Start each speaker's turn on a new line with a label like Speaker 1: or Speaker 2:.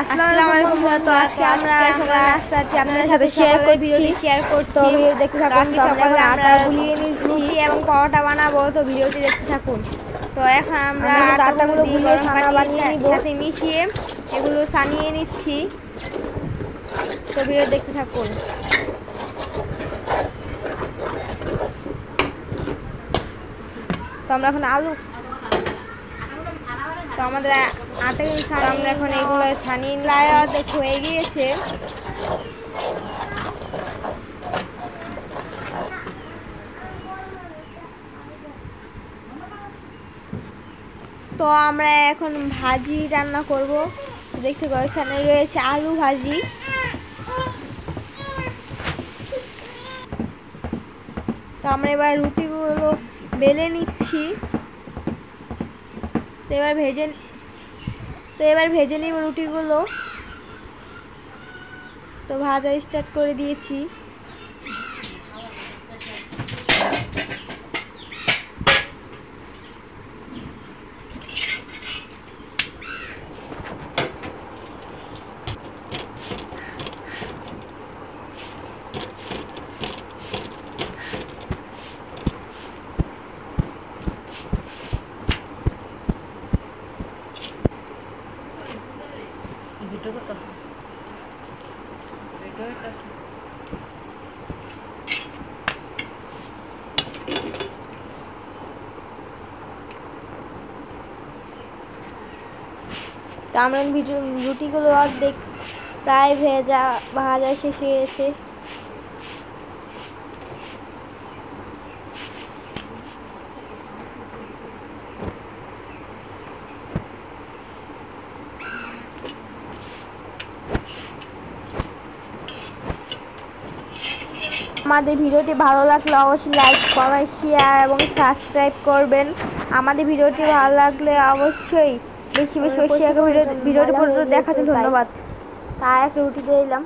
Speaker 1: আসসালামু আলাইকুম। তো আজকে আমরা সকালে নাস্তাটি আপনাদের সাথে শেয়ার করছি। তো ভিডিও দেখতে থাকুন। সকালে আমরা গুলিয়ে নিচ্ছি এবং পরোটা বানাবো, তো ভিডিওটি দেখতে থাকুন। তো এখন আমরা আটাগুলো গুলিয়ে ছানা বানিয়ে নিব, সাথে মিশিয়ে এগুলো সানিয়ে নিচ্ছি। তো ভিডিও দেখতে থাকুন। তো আমরা এখন তো আমাদের আটাগুলো আমরা এখন এগুলো ছানিয়ে প্রায় অর্ধেক হয়ে গিয়েছে। তো আমরা এখন ভাজি রান্না করব। দেখতে পাবো এখানে রয়েছে আলু ভাজি। তো আমরা এবার রুটিগুলো বেলে নিচ্ছি। তো এবার ভেজে নিব রুটিগুলো। তো ভাজা স্টার্ট করে দিয়েছি। তো আমরা রুটিগুলো অর্ধেক প্রায় ভাজা শেষ হয়ে গেছে। আমাদের ভিডিওটি ভালো লাগলে অবশ্যই লাইক, কমেন্ট, শেয়ার এবং সাবস্ক্রাইব করবেন। আমাদের ভিডিওটি ভালো লাগলে অবশ্যই বেশি বেশি শেয়ার করে ভিডিওটি পুরো দেখার জন্য ধন্যবাদ। তাই একটা রুটি দিয়ে দিলাম।